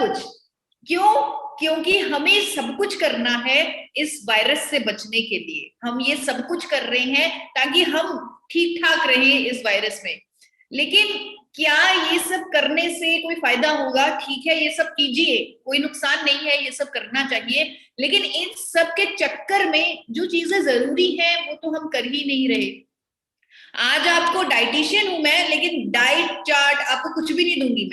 कुछ। क्यों? क्योंकि हमें सब कुछ करना है इस वायरस से बचने के लिए। हम ये सब कुछ कर रहे हैं ताकि हम ठीक ठाक रहें इस वायरस में। लेकिन क्या ये सब करने से कोई फायदा होगा? ठीक है, ये सब कीजिए, कोई नुकसान नहीं है, ये सब करना चाहिए। लेकिन इन सब के चक्कर में जो चीजें जरूरी हैं वो तो हम कर ही नहीं रहे। आज आपको डाइटिशियन हूं मैं, लेकिन डाइट चार्ट आपको कुछ भी नहीं दूंगी।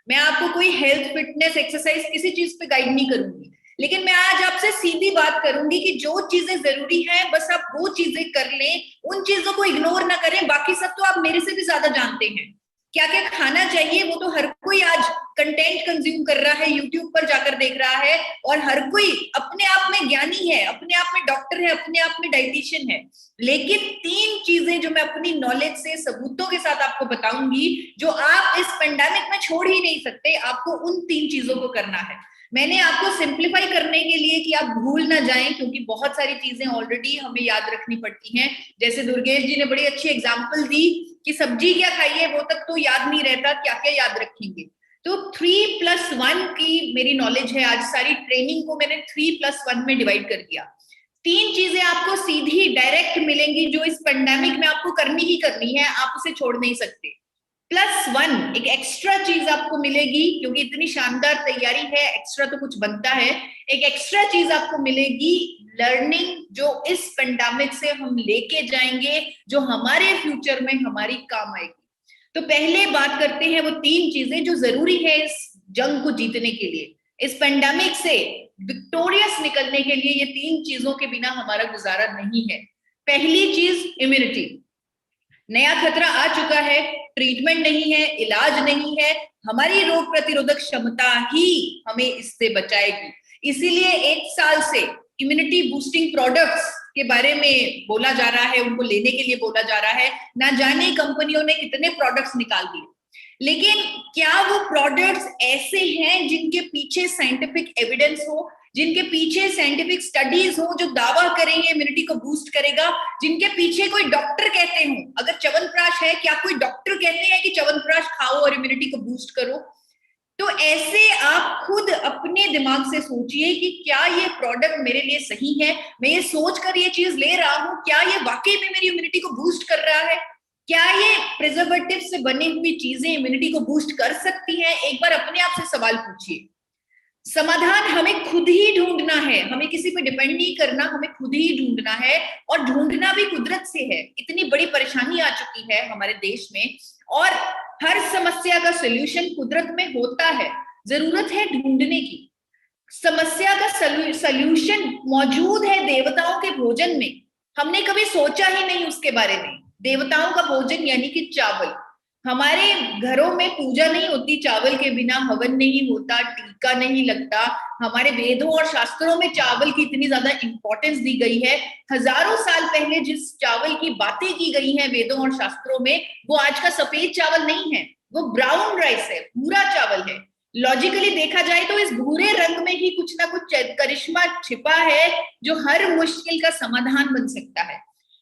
मैं आपको कोई हेल्थ, फिटनेस, एक्सरसाइज किसी चीज पे गाइड नहीं करूंगी। लेकिन मैं आज आपसे सीधी बात करूंगी कि जो चीजें जरूरी हैं बस आप वो चीजें कर लें, उन चीजों को इग्नोर ना करें। बाकी सब तो आप मेरे से भी ज्यादा जानते हैं। क्या क्या खाना चाहिए वो तो हर कोई आज कंटेंट कंज्यूम कर रहा है, यूट्यूब पर जाकर देख रहा है, और हर कोई अपने आप में ज्ञानी है, अपने आप में डॉक्टर है, अपने आप में डाइटिशियन है। लेकिन 3 चीजें जो मैं अपनी नॉलेज से सबूतों के साथ आपको बताऊंगी, जो आप इस पेंडेमिक में छोड़ ही नहीं सकते, आपको उन 3 चीजों को करना है। मैंने आपको सिंप्लीफाई करने के लिए कि आप भूल ना जाएं, क्योंकि बहुत सारी चीजें ऑलरेडी हमें याद रखनी पड़ती हैं। जैसे दुर्गेश जी ने बड़ी अच्छी एग्जांपल दी कि सब्जी क्या खाइए, वो तक तो याद नहीं रहता, क्या क्या याद रखेंगे। तो 3+1 की मेरी नॉलेज है। आज सारी ट्रेनिंग को मैंने 3+1 में डिवाइड कर दिया। 3 चीजें आपको सीधी डायरेक्ट मिलेंगी जो इस पेंडेमिक में आपको करनी ही करनी है, आप उसे छोड़ नहीं सकते। +1 एक एक्स्ट्रा चीज आपको मिलेगी, क्योंकि इतनी शानदार तैयारी है, एक्स्ट्रा तो कुछ बनता है। एक एक्स्ट्रा चीज आपको मिलेगी, लर्निंग, जो इस पेंडेमिक से हम लेके जाएंगे, जो हमारे फ्यूचर में हमारी काम आएगी। तो पहले बात करते हैं वो 3 चीजें जो जरूरी है इस जंग को जीतने के लिए, इस पेंडेमिक से विक्टोरियस निकलने के लिए। ये 3 चीजों के बिना हमारा गुजारा नहीं है। पहली चीज इम्यूनिटी। नया खतरा आ चुका है, ट्रीटमेंट नहीं है, इलाज नहीं है, हमारी रोग प्रतिरोधक क्षमता ही हमें इससे बचाएगी। इसीलिए 1 साल से इम्यूनिटी बूस्टिंग प्रोडक्ट्स के बारे में बोला जा रहा है, उनको लेने के लिए बोला जा रहा है। ना जाने कंपनियों ने कितने प्रोडक्ट्स निकाल दिए, लेकिन क्या वो प्रोडक्ट्स ऐसे हैं जिनके पीछे साइंटिफिक एविडेंस हो, जिनके पीछे साइंटिफिक स्टडीज हो जो दावा करेंगे इम्यूनिटी को बूस्ट करेगा, जिनके पीछे कोई डॉक्टर कहते हो? अगर च्यवनप्राश है, क्या कोई डॉक्टर कहते हैं कि च्यवनप्राश खाओ और इम्यूनिटी को बूस्ट करो? तो ऐसे आप खुद अपने दिमाग से सोचिए कि क्या ये प्रोडक्ट मेरे लिए सही है? मैं ये सोचकर ये चीज ले रहा हूं, क्या ये वाकई में मेरी इम्यूनिटी को बूस्ट कर रहा है? क्या ये प्रिजर्वेटिव से बनी हुई चीजें इम्यूनिटी को बूस्ट कर सकती हैं? एक बार अपने आप से सवाल पूछिए। समाधान हमें खुद ही ढूंढना है, हमें किसी पे डिपेंड नहीं करना, हमें खुद ही ढूंढना है। और ढूंढना भी कुदरत से है। इतनी बड़ी परेशानी आ चुकी है हमारे देश में, और हर समस्या का सॉल्यूशन कुदरत में होता है। जरूरत है ढूंढने की। समस्या का सॉल्यूशन मौजूद है देवताओं के भोजन में। हमने कभी सोचा ही नहीं उसके बारे में। देवताओं का भोजन यानी कि चावल। हमारे घरों में पूजा नहीं होती चावल के बिना, हवन नहीं होता, टीका नहीं लगता। हमारे वेदों और शास्त्रों में चावल की इतनी ज्यादा इंपॉर्टेंस दी गई है। हजारों साल पहले जिस चावल की बातें की गई हैं वेदों और शास्त्रों में, वो आज का सफेद चावल नहीं है, वो ब्राउन राइस है, भूरा चावल है। लॉजिकली देखा जाए तो इस भूरे रंग में ही कुछ ना कुछ करिश्मा छिपा है जो हर मुश्किल का समाधान बन सकता है।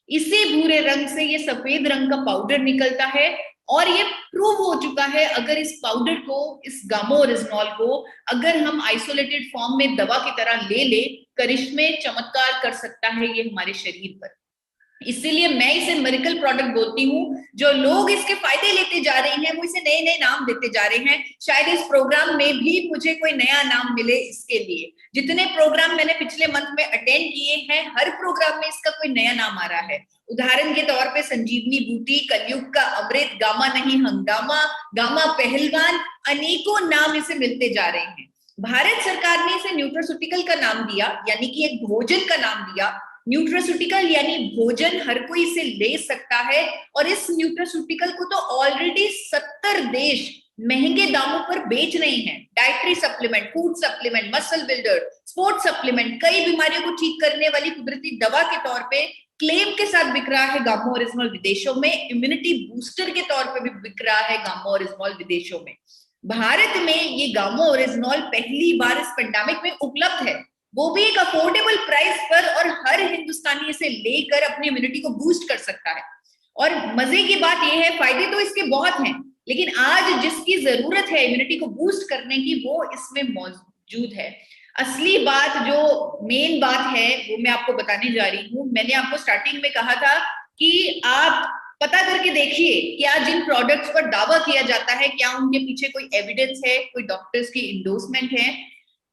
इसी भूरे रंग से ये सफेद रंग का पाउडर निकलता है, और ये प्रूव हो चुका है अगर इस पाउडर को, इस गामो ओरिजिनॉल को अगर हम आइसोलेटेड फॉर्म में दवा की तरह ले करिश्मे चमत्कार कर सकता है ये हमारे शरीर पर। इसीलिए मैं इसे मिरेकल प्रोडक्ट बोलती हूँ। जो लोग इसके फायदे लेते जा रहे हैं वो इसे नए नए नाम देते जा रहे हैं। शायद इस प्रोग्राम में भी मुझे कोई नया नाम मिले इसके लिए। जितने प्रोग्राम मैंने पिछले मंथ में अटेंड किए हैं, हर प्रोग्राम में इसका कोई नया नाम आ रहा है। उदाहरण के तौर पे संजीवनी बूटी, कलयुग का अमृत, गामा नहीं हंगामा, गामा पहलवान, अनेकों नाम इसे मिलते जा रहे हैं। भारत सरकार ने इसे न्यूट्रास्यूटिकल का नाम दिया, यानी कि एक भोजन का नाम दिया। न्यूट्रास्यूटिकल यानी भोजन, हर कोई इसे ले सकता है। और इस न्यूट्रास्यूटिकल को तो ऑलरेडी 70 देश महंगे दामों पर बेच रहे हैं। Dietary supplement, food supplement, muscle builder, sports supplement, कई बीमारियों को ठीक करने वाली कुदरती दवा के तौर पे क्लेम के साथ बिक रहा है गामो ओरिजिनॉल विदेशों में। इम्यूनिटी बूस्टर के तौर पे भी बिक रहा है गामो ओरिजिनॉल विदेशों में। भारत में ये गामो ओरिजिनॉल पहली बार इस पेंडेमिक में उपलब्ध है, वो भी एक अफोर्डेबल प्राइस पर, और हर हिंदुस्तानी इसे लेकर अपनी इम्यूनिटी को बूस्ट कर सकता है। और मजे की बात यह है, फायदे तो इसके बहुत हैं। लेकिन आज जिसकी जरूरत है इम्यूनिटी को बूस्ट करने की वो इसमें मौजूद है। असली बात जो मेन बात है वो मैं आपको बताने जा रही हूँ। मैंने आपको स्टार्टिंग में कहा था कि आप पता करके देखिए क्या जिन प्रोडक्ट्स पर दावा किया जाता है क्या उनके पीछे कोई एविडेंस है, कोई डॉक्टर्स की इंडोर्समेंट है।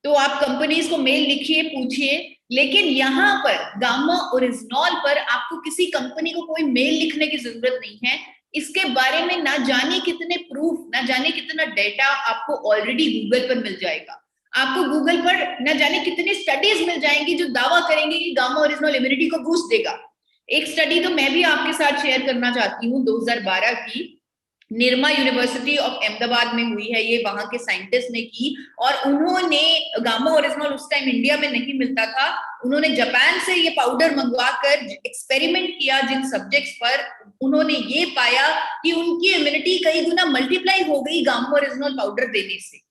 तो आप कंपनीज को मेल लिखिए, पूछिए। लेकिन यहाँ पर गामा ओरिजिनॉल पर आपको किसी कंपनी को कोई मेल लिखने की जरूरत नहीं है। इसके बारे में ना जाने कितने प्रूफ, ना जाने कितना डेटा आपको ऑलरेडी गूगल पर मिल जाएगा। आपको गूगल पर ना जाने कितनी स्टडीज मिल जाएंगी जो दावा करेंगे कि गामा ओरिजिनल इम्यूनिटी को बूस्ट देगा। एक स्टडी तो मैं भी आपके साथ शेयर करना चाहती हूँ 2012 की, निर्मा यूनिवर्सिटी ऑफ अहमदाबाद में हुई है। ये वहां के साइंटिस्ट ने की और उन्होंने गामा ओरिजिनल उस टाइम इंडिया में नहीं मिलता था, उन्होंने जापान से ये पाउडर मंगवा कर एक्सपेरिमेंट किया जिन सब्जेक्ट्स पर। उन्होंने ये पाया कि उनकी इम्यूनिटी कई गुना मल्टीप्लाई हो गई गामा ओरिजिनल पाउडर देने से।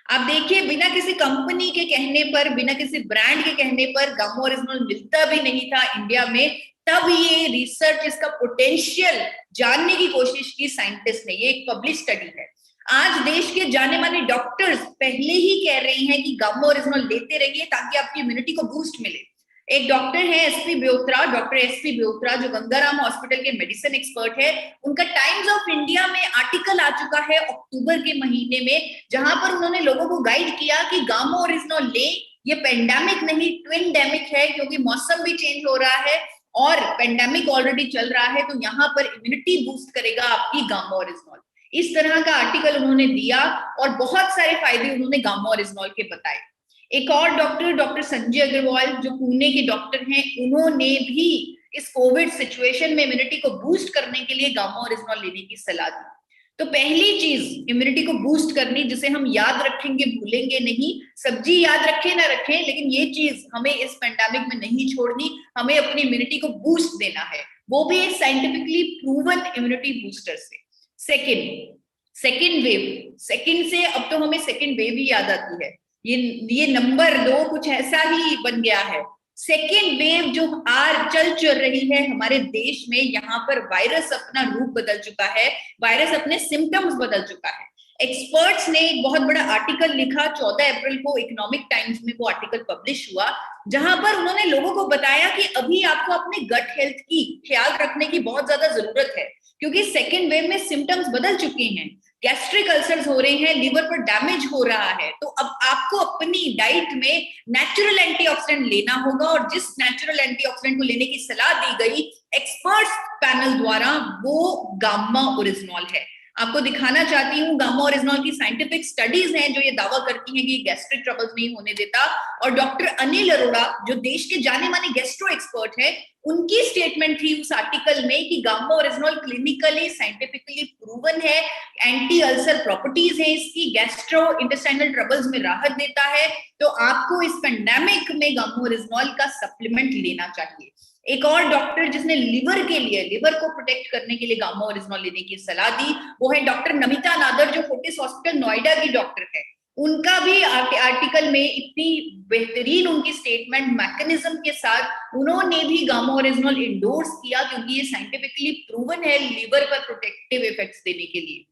आप देखिए बिना किसी कंपनी के कहने पर, बिना किसी ब्रांड के कहने पर गामा ओरिजिनल मिलता भी नहीं था इंडिया में। तब ये रिसर्च, इसका पोटेंशियल जानने की कोशिश की साइंटिस्ट ने। ये एक पब्लिश स्टडी है। आज देश के जाने माने डॉक्टर्स पहले ही कह रहे हैं कि गामा ओरिजिनल लेते रहिए ताकि आपकी इम्यूनिटी को बूस्ट मिले। एक डॉक्टर है एसपी ब्योत्रा, डॉक्टर एसपी ब्योत्रा, जो गंगाराम हॉस्पिटल के मेडिसिन एक्सपर्ट है। उनका टाइम्स ऑफ इंडिया में आर्टिकल आ चुका है अक्टूबर के महीने में, जहां पर उन्होंने लोगों को गाइड किया कि गामा ओरिजिनल ले, ये पेंडेमिक नहीं ट्विनडेमिक है, क्योंकि मौसम भी चेंज हो रहा है और पेंडेमिक ऑलरेडी चल रहा है, तो यहाँ पर इम्यूनिटी बूस्ट करेगा आपकी गामा ओरिजिनल। इस तरह का आर्टिकल उन्होंने दिया और बहुत सारे फायदे उन्होंने गामा ओरिजिनल के बताए। एक और डॉक्टर संजय अग्रवाल जो पुणे के डॉक्टर हैं, उन्होंने भी इस कोविड सिचुएशन में इम्यूनिटी को बूस्ट करने के लिए गामा ओरिजिनल लेने की सलाह दी। तो पहली चीज इम्यूनिटी को बूस्ट करनी, जिसे हम याद रखेंगे, भूलेंगे नहीं। सब्जी याद रखें ना रखें, लेकिन ये चीज हमें इस पेंडेमिक में नहीं छोड़नी। हमें अपनी इम्यूनिटी को बूस्ट देना है, वो भी एक साइंटिफिकली प्रूवन इम्यूनिटी बूस्टर से। सेकेंड वेव, सेकेंड से अब तो हमें सेकेंड वेव ही याद आती है। ये नंबर 2 कुछ ऐसा ही बन गया है। सेकेंड वेव जो चल रही है हमारे देश में, यहाँ पर वायरस अपना रूप बदल चुका है, वायरस अपने सिम्टम्स बदल चुका है। एक्सपर्ट्स ने एक बहुत बड़ा आर्टिकल लिखा 14 अप्रैल को, इकोनॉमिक टाइम्स में वो आर्टिकल पब्लिश हुआ, जहां पर उन्होंने लोगों को बताया कि अभी आपको अपने गट हेल्थ की ख्याल रखने की बहुत ज्यादा जरूरत है, क्योंकि सेकेंड वेव में सिम्टम्स बदल चुके हैं। गैस्ट्रिक अल्सर्स हो रहे हैं, लिवर पर डैमेज हो रहा है। तो अब आपको अपनी डाइट में नेचुरल एंटीऑक्सीडेंट लेना होगा, और जिस नेचुरल एंटीऑक्सीडेंट को लेने की सलाह दी गई एक्सपर्ट्स पैनल द्वारा, वो गामा ओरिजिनल है। आपको दिखाना चाहती हूँ, गामा ओरिजिनल की साइंटिफिक स्टडीज हैं जो ये दावा करती हैं कि गैस्ट्रिक ट्रबल्स नहीं होने देता। और डॉक्टर अनिल अरोड़ा जो देश के जाने माने गैस्ट्रो एक्सपर्ट है, उनकी स्टेटमेंट थी उस आर्टिकल में कि gamma original clinically scientifically proven है, एंटी अल्सर प्रॉपर्टीज है इसकी, गैस्ट्रो इंटेस्टाइनल ट्रबल्स में राहत देता है। तो आपको इस पेंडेमिक में गामा ओरिजिनल का सप्लीमेंट लेना चाहिए। एक और डॉक्टर जिसने लिवर के लिए, लिवर को प्रोटेक्ट करने के लिए गामा ओरिजिनल लेने की सलाह दी, वो है डॉक्टर नमिता नादर जो फोर्टिस हॉस्पिटल नोएडा की डॉक्टर है। उनका भी आर्टिकल में इतनी बेहतरीन उनकी स्टेटमेंट मैकेनिज्म के साथ, उन्होंने भी गामा ओरिजिनल इंडोर्स किया, क्योंकि ये साइंटिफिकली प्रूवन है लिवर पर प्रोटेक्टिव इफेक्ट्स देने के लिए।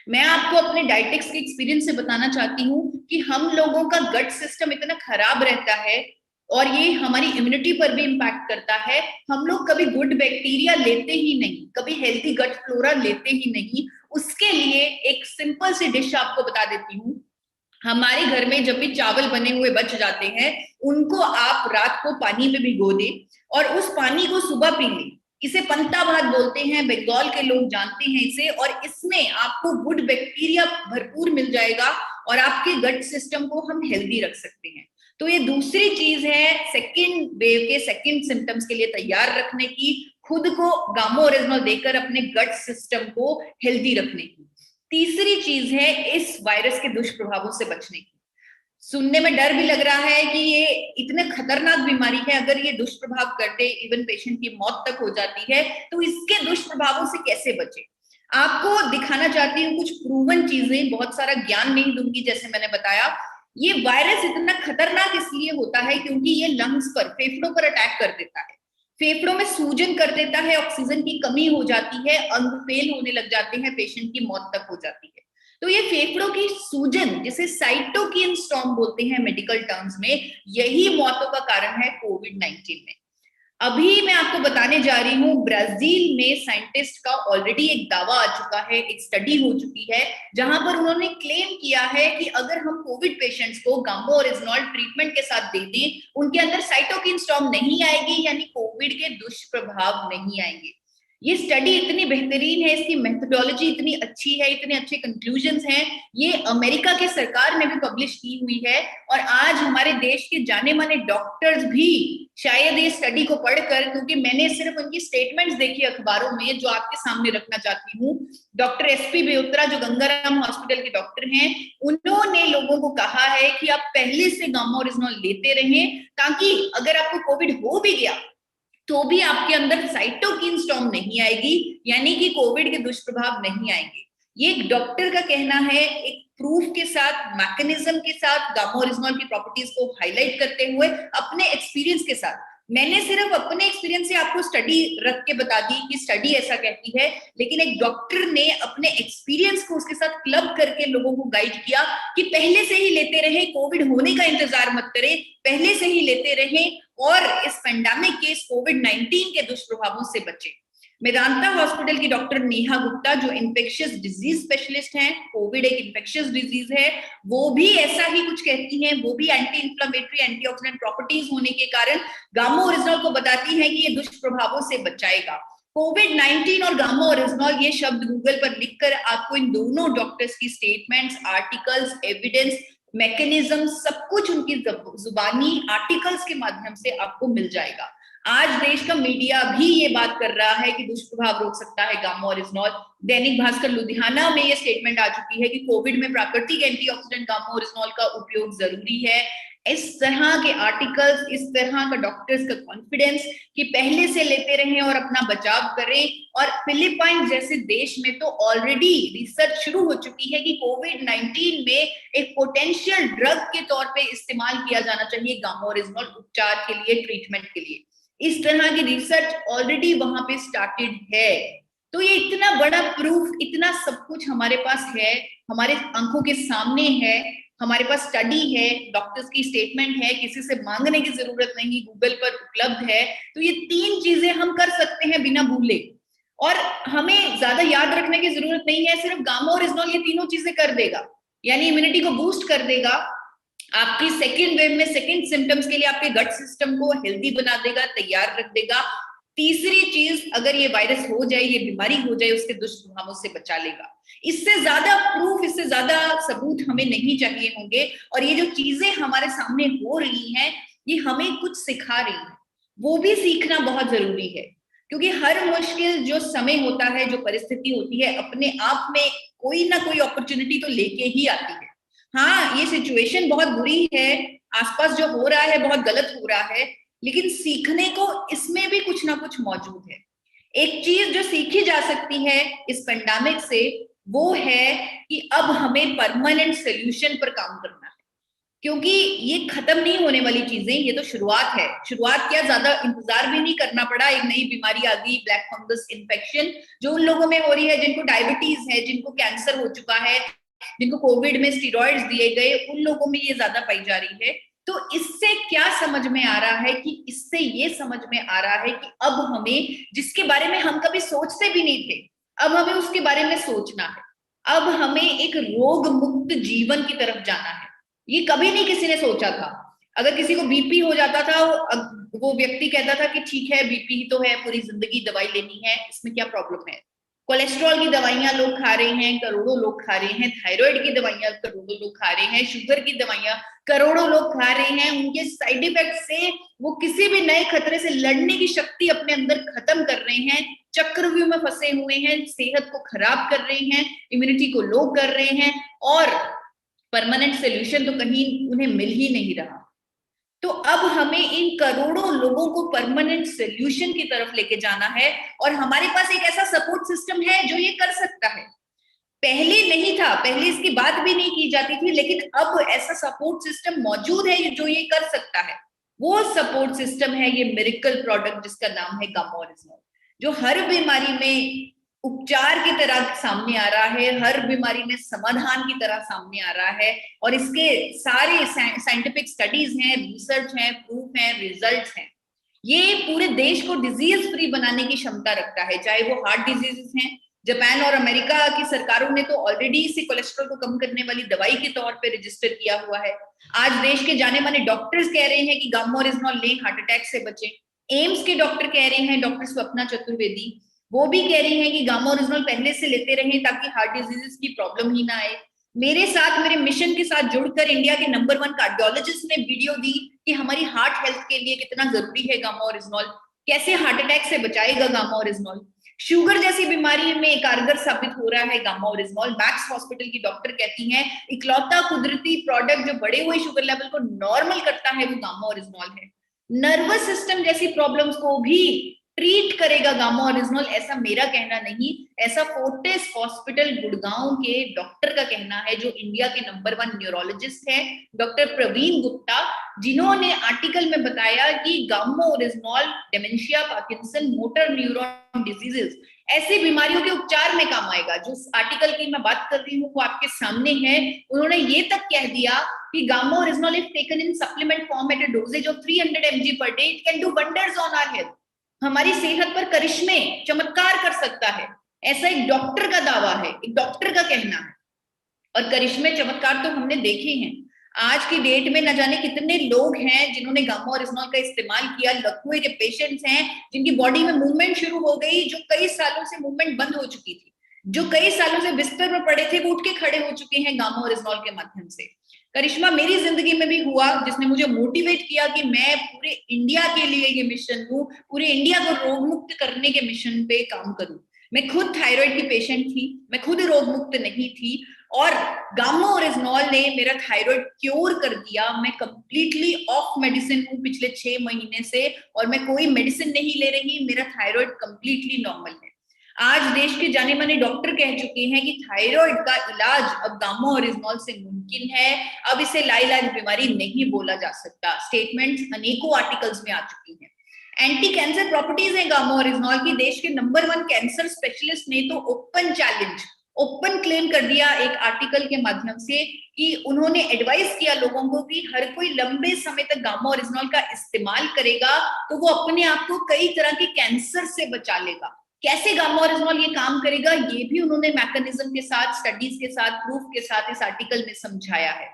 मैं आपको अपने डाइटिक्स के एक्सपीरियंस से बताना चाहती हूँ कि हम लोगों का गट सिस्टम इतना खराब रहता है और ये हमारी इम्यूनिटी पर भी इम्पैक्ट करता है। हम लोग कभी गुड बैक्टीरिया लेते ही नहीं, कभी हेल्थी गट फ्लोरा लेते ही नहीं। उसके लिए एक सिंपल सी डिश आपको बता देती हूँ। हमारे घर में जब भी चावल बने हुए बच जाते हैं, उनको आप रात को पानी में भिगो दें और उस पानी को सुबह पी लें। इसे पंता भात बोलते हैं, बंगाल के लोग जानते हैं इसे, और इसमें आपको गुड बैक्टीरिया भरपूर मिल जाएगा और आपके गट सिस्टम को हम हेल्दी रख सकते हैं। तो ये दूसरी चीज है सेकेंड वेव के सेकेंड सिम्टम्स के लिए तैयार रखने की, खुद को गामा ओरिजिनल देकर अपने गट सिस्टम को हेल्दी रखने की। तीसरी चीज है इस वायरस के दुष्प्रभावों से बचने की। सुनने में डर भी लग रहा है कि ये इतने खतरनाक बीमारी है, अगर ये दुष्प्रभाव करते इवन पेशेंट की मौत तक हो जाती है, तो इसके दुष्प्रभावों से कैसे बचे। आपको दिखाना चाहती हूँ कुछ प्रूवन चीजें, बहुत सारा ज्ञान नहीं दूंगी। जैसे मैंने बताया, ये वायरस इतना खतरनाक इसलिए होता है क्योंकि ये लंग्स पर, फेफड़ों पर अटैक कर देता है। फेफड़ों में सूजन कर देता है, ऑक्सीजन की कमी हो जाती है, अंग फेल होने लग जाते हैं, पेशेंट की मौत तक हो जाती है। तो ये फेफड़ों की सूजन, जिसे साइटोकिन स्टॉर्म बोलते हैं मेडिकल टर्म्स में, यही मौतों का कारण है कोविड-19 में। अभी मैं आपको बताने जा रही हूँ, ब्राजील में साइंटिस्ट का ऑलरेडी एक दावा आ चुका है, एक स्टडी हो चुकी है, जहां पर उन्होंने क्लेम किया है कि अगर हम कोविड पेशेंट्स को गांबोरेज्नॉल ट्रीटमेंट के साथ दे दें, उनके अंदर साइटोकिन स्टॉर्म नहीं आएगी, यानी कोविड के दुष्प्रभाव नहीं आएंगे। ये स्टडी इतनी बेहतरीन है, इसकी मेथोडोलॉजी इतनी अच्छी है, इतने अच्छे कंक्लूजन्स हैं, ये अमेरिका की सरकार ने भी पब्लिश की हुई है। और आज हमारे देश के जाने माने डॉक्टर्स भी शायद ये स्टडी को पढ़कर, क्योंकि मैंने सिर्फ उनकी स्टेटमेंट्स देखी अखबारों में, जो आपके सामने रखना चाहती हूँ। डॉक्टर एसपी बेउत्रा, जो गंगाराम हॉस्पिटल के डॉक्टर हैं, उन्होंने लोगों को कहा है कि आप पहले से गांबोरेज्नॉल लेते रहें, ताकि अगर आपको कोविड हो भी गया तो भी आपके अंदर साइटोकिन स्टॉर्म नहीं आएगी, यानी कि कोविड के दुष्प्रभाव नहीं आएंगे। ये एक डॉक्टर का कहना है, एक प्रूफ के साथ, मैकेनिज्म के साथ, गांबोरेज्नॉल की प्रॉपर्टीज को हाईलाइट करते हुए, अपने एक्सपीरियंस के साथ। मैंने सिर्फ अपने एक्सपीरियंस से आपको स्टडी रख के बता दी कि स्टडी ऐसा कहती है, लेकिन एक डॉक्टर ने अपने एक्सपीरियंस को उसके साथ क्लब करके लोगों को गाइड किया कि पहले से ही लेते रहे, कोविड होने का इंतजार मत करें, पहले से ही लेते रहे और इस पेंडेमिक के, इस कोविड-19 के दुष्प्रभावों से बचे। मेदांता हॉस्पिटल की डॉक्टर नेहा गुप्ता, जो इन्फेक्शियस डिजीज स्पेशलिस्ट हैं, कोविड एक इन्फेक्शियस डिजीज है, वो भी ऐसा ही कुछ कहती हैं। वो भी एंटी इंफ्लेमेटरी, एंटीऑक्सीडेंट प्रॉपर्टीज होने के कारण गांबोरेज्नॉल को बताती हैं कि ये दुष्प्रभावों से बचाएगा। कोविड-19 और गांबोरेज्नॉल, ये शब्द गूगल पर लिखकर आपको इन दोनों डॉक्टर्स की स्टेटमेंट्स, आर्टिकल्स, एविडेंस, मैकेनिज्म, सब कुछ उनकी जुबानी आर्टिकल्स के माध्यम से आपको मिल जाएगा। आज देश का मीडिया भी ये बात कर रहा है कि दुष्प्रभाव रोक सकता है गांबोरेज्नॉल। दैनिक भास्कर लुधियाना में ये स्टेटमेंट आ चुकी है कि कोविड में प्राकृतिक एंटीऑक्सीडेंट गांबोरेज्नॉल का उपयोग जरूरी है। इस तरह के आर्टिकल्स, इस तरह का डॉक्टर्स का कॉन्फिडेंस कि पहले से लेते रहें और अपना बचाव करें। और फिलीपाइन जैसे देश में तो ऑलरेडी रिसर्च शुरू हो चुकी है कि कोविड-19 में एक पोटेंशियल ड्रग के तौर पे इस्तेमाल किया जाना चाहिए गांबोरेज्नॉल, उपचार के लिए, ट्रीटमेंट के लिए। इस तरह की रिसर्च ऑलरेडी वहां पे स्टार्टेड है। तो ये इतना बड़ा प्रूफ, इतना सब कुछ हमारे पास है, हमारे आंखों के सामने है, हमारे पास स्टडी है, डॉक्टर्स की स्टेटमेंट है, किसी से मांगने की जरूरत नहीं, गूगल पर उपलब्ध है। तो ये तीन चीजें हम कर सकते हैं बिना भूले, और हमें ज्यादा याद रखने की जरूरत नहीं है। सिर्फ गांबोरेज्नॉल ये तीनों चीजें कर देगा, यानी इम्यूनिटी को बूस्ट कर देगा, आपकी सेकेंड वेव में सेकेंड सिम्टम्स के लिए आपके गट सिस्टम को हेल्दी बना देगा, तैयार रख देगा। तीसरी चीज, अगर ये वायरस हो जाए, ये बीमारी हो जाए, उसके दुष्प्रभावों से बचा लेगा। इससे ज्यादा प्रूफ, इससे ज्यादा सबूत हमें नहीं चाहिए होंगे। और ये जो चीजें हमारे सामने हो रही हैं, ये हमें कुछ सिखा रही है, वो भी सीखना बहुत जरूरी है। क्योंकि हर मुश्किल जो समय होता है, जो परिस्थिति होती है, अपने आप में कोई ना कोई अपॉर्चुनिटी तो लेके ही आती है। हाँ, ये सिचुएशन बहुत बुरी है, आसपास जो हो रहा है बहुत गलत हो रहा है, लेकिन सीखने को इसमें भी कुछ ना कुछ मौजूद है। एक चीज जो सीखी जा सकती है इस पेंडेमिक से, वो है कि अब हमें परमानेंट सोल्यूशन पर काम करना है। क्योंकि ये खत्म नहीं होने वाली चीजें, ये तो शुरुआत है। शुरुआत क्या, ज्यादा इंतजार भी नहीं करना पड़ा, एक नई बीमारी आ गई, ब्लैक फंगस इन्फेक्शन, जो उन लोगों में हो रही है जिनको डायबिटीज है, जिनको कैंसर हो चुका है, जिनको कोविड में स्टीरॉइड्स दिए गए, उन लोगों में ये ज्यादा पाई जा रही है। तो इससे क्या समझ में आ रहा है कि इससे ये समझ में आ रहा है कि अब हमें, जिसके बारे में हम कभी सोचते भी नहीं थे, अब हमें उसके बारे में सोचना है। अब हमें एक रोग मुक्त जीवन की तरफ जाना है। ये कभी नहीं किसी ने सोचा था। अगर किसी को बीपी हो जाता था, वो व्यक्ति कहता था कि ठीक है, बीपी ही तो है, पूरी जिंदगी दवाई लेनी है, इसमें क्या प्रॉब्लम है। कोलेस्ट्रॉल की दवाइयां लोग खा रहे हैं, करोड़ों लोग खा रहे हैं, थायराइड की दवाइयां करोड़ों लोग खा रहे हैं, शुगर की दवाइयां करोड़ों लोग खा रहे हैं। उनके साइड इफेक्ट से वो किसी भी नए खतरे से लड़ने की शक्ति अपने अंदर खत्म कर रहे हैं, चक्रव्यूह में फंसे हुए हैं, सेहत को खराब कर रहे हैं, इम्यूनिटी को लो कर रहे हैं, और परमानेंट सोल्यूशन तो कहीं उन्हें मिल ही नहीं रहा। तो अब हमें इन करोड़ों लोगों को परमानेंट सोल्यूशन की तरफ लेके जाना है, और हमारे पास एक ऐसा सपोर्ट सिस्टम है जो ये कर सकता है। पहले नहीं था, पहले इसकी बात भी नहीं की जाती थी, लेकिन अब ऐसा सपोर्ट सिस्टम मौजूद है जो ये कर सकता है। वो सपोर्ट सिस्टम है ये मिरेकल प्रोडक्ट जिसका नाम है गामा ओरिजिनॉल, जो हर बीमारी में उपचार की तरह सामने आ रहा है, हर बीमारी में समाधान की तरह सामने आ रहा है। और इसके सारे साइंटिफिक स्टडीज हैं, रिसर्च है, प्रूफ है, रिजल्ट्स हैं। ये पूरे देश को डिजीज फ्री बनाने की क्षमता रखता है, चाहे वो हार्ट डिजीजेस हैं। जापान और अमेरिका की सरकारों ने तो ऑलरेडी इसे कोलेस्ट्रॉल को कम करने वाली दवाई के तौर पे रजिस्टर किया हुआ है। आज देश के जाने माने डॉक्टर्स कह रहे हैं कि गामा ओरिजिनॉल लें, हार्ट अटैक से बचें। एम्स के डॉक्टर कह रहे हैं, डॉक्टर स्वप्ना चतुर्वेदी, वो भी कह रही हैं कि गामा ओरिजिनॉल पहले से लेते रहें ताकि हार्ट डिजीजेस की प्रॉब्लम ही ना आए। मेरे साथ, मेरे मिशन के साथ जुड़कर इंडिया के नंबर 1 कार्डियोलॉजिस्ट ने वीडियो दी कि हमारी हार्ट हेल्थ के लिए कितना जरूरी है गामा ओरिजिनॉल, कैसे हार्ट अटैक से बचाएगा गामा ओरिजिनॉल। शुगर जैसी बीमारी में कारगर साबित हो रहा है गामा ओरिजिनॉल। मैक्स हॉस्पिटल की डॉक्टर कहती हैं इकलौता कुदरती प्रोडक्ट जो बढ़े हुए शुगर लेवल को नॉर्मल करता है वो गामा ओरिजिनॉल है। नर्वस सिस्टम जैसी प्रॉब्लम्स को भी ट्रीट करेगा गामा ओरिजिनॉल, ऐसा मेरा कहना नहीं, ऐसा फोर्टिस हॉस्पिटल गुड़गांव के डॉक्टर का कहना है, जो इंडिया के नंबर 1 न्यूरोलॉजिस्ट है, डॉक्टर प्रवीण गुप्ता, जिन्होंने आर्टिकल में बताया कि gamma original dementia, Parkinson, motor neuron diseases ऐसी बीमारियों के उपचार में काम आएगा। जो आर्टिकल की मैं बात कर रही हूँ वो आपके सामने है। उन्होंने ये तक कह दिया कि gamma oryzanol if taken in supplement form at a dosages of 300 mg per day, it can do wonders on our health. हमारी सेहत पर करिश्मे, चमत्कार कर सकता है, ऐसा एक डॉक्टर का दावा है, एक डॉक्टर का कहना है। और करिश्मे चमत्कार तो हमने देखे हैं। आज की डेट में न जाने कितने लोग हैं जिन्होंने गामा ओरिजिनॉल का इस्तेमाल किया। लकवे के पेशेंट्स हैं जिनकी बॉडी में मूवमेंट शुरू हो गई, जो कई सालों से मूवमेंट बंद हो चुकी थी, जो कई सालों से बिस्तर पर पड़े थे, वो उठ के खड़े हो चुके हैं गामा ओरिजिनॉल के माध्यम से। करिश्मा मेरी जिंदगी में भी हुआ, जिसने मुझे मोटिवेट किया कि मैं पूरे इंडिया के लिए ये मिशन लूं, पूरे इंडिया को रोग मुक्त करने के मिशन पे काम करूं। मैं खुद थायराइड की पेशेंट थी, मैं खुद रोग मुक्त नहीं थी, और गामा ओरिजिनॉल ने मेरा थायराइड क्योर कर दिया। मैं कंप्लीटली ऑफ मेडिसिन हूँ पिछले 6 महीने से, और मैं कोई मेडिसिन नहीं ले रही, मेरा थायराइड कंप्लीटली नॉर्मल है। आज देश के जाने माने डॉक्टर कह चुके हैं कि थायराइड का इलाज अब गामा ओरिजिनॉल से मुमकिन है, अब इसे लाइलाज बीमारी नहीं बोला जा सकता। स्टेटमेंट्स अनेकों आर्टिकल्स में आ चुकी हैं। एंटी कैंसर प्रॉपर्टीज है गामा ओरिजिनॉल की। देश के नंबर 1 कैंसर स्पेशलिस्ट ने तो ओपन चैलेंज, ओपन क्लेम कर दिया एक आर्टिकल के माध्यम से कि उन्होंने एडवाइस किया लोगों को कि हर कोई लंबे समय तक गामा ओरिजिनॉल का इस्तेमाल करेगा तो वो अपने आप को कई तरह के कैंसर से बचा लेगा। कैसे गामा ओरिजिनॉल ये काम करेगा, ये भी उन्होंने मैकेनिज्म के साथ, स्टडीज के साथ, प्रूफ के साथ इस आर्टिकल में समझाया है।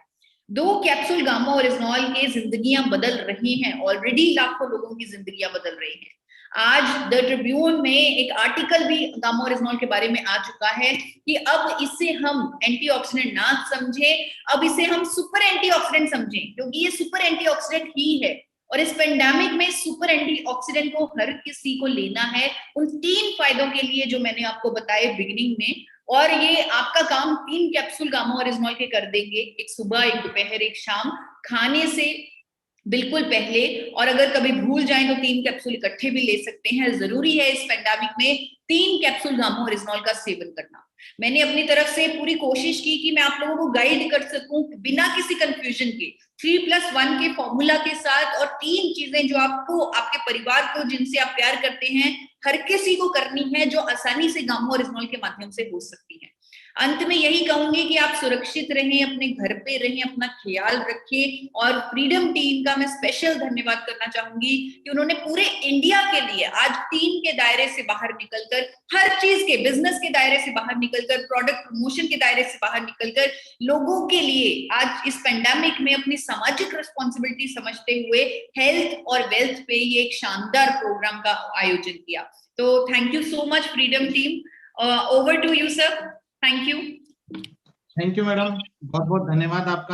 2 कैप्सूल गामा ओरिजिनॉल के जिंदगियां बदल रही हैं, ऑलरेडी लाखों लोगों की जिंदगियां बदल रही हैं। आज द ट्रिब्यून में एक आर्टिकल भी गामा ओरिजिनॉल के बारे में आ चुका है कि अब इसे हम एंटीऑक्सीडेंट ना समझें, अब इसे हम सुपर एंटीऑक्सीडेंट समझें, क्योंकि ये सुपर एंटीऑक्सीडेंट ही है। और इस पेंडेमिक में सुपर एंटीऑक्सीडेंट को हर किसी को लेना है, उन 3 फायदों के लिए जो मैंने आपको बताए बिगिनिंग में। और ये आपका काम 3 कैप्सूल गामा ओरिजिनॉल के कर देंगे, एक सुबह, एक दोपहर, एक शाम, खाने से बिल्कुल पहले। और अगर कभी भूल जाएं तो 3 कैप्सूल इकट्ठे भी ले सकते हैं। जरूरी है इस पेंडेमिक में 3 कैप्सूल गामा ओरिजिनॉल का सेवन करना। मैंने अपनी तरफ से पूरी कोशिश की कि मैं आप लोगों को गाइड कर सकूं बिना किसी कंफ्यूजन के, 3+1 के फॉर्मूला के साथ, और 3 चीजें जो आपको, आपके परिवार को, जिनसे आप प्यार करते हैं, हर किसी को करनी है, जो आसानी से गामा ओरिजिनॉल के माध्यम से हो सकती है। अंत में यही कहूंगी कि आप सुरक्षित रहें, अपने घर पे रहें, अपना ख्याल रखें। और फ्रीडम टीम का मैं स्पेशल धन्यवाद करना चाहूंगी कि उन्होंने पूरे इंडिया के लिए आज टीम के दायरे से बाहर निकलकर, हर चीज के, बिजनेस के दायरे से बाहर निकलकर, प्रोडक्ट प्रमोशन के दायरे से बाहर निकलकर लोगों के लिए आज इस पेंडेमिक में अपनी सामाजिक रिस्पॉन्सिबिलिटी समझते हुए हेल्थ और वेल्थ पे ये एक शानदार प्रोग्राम का आयोजन किया। तो thank you so much freedom team. Over to you sir. Thank you. Thank you madam, बहुत बहुत धन्यवाद आपका।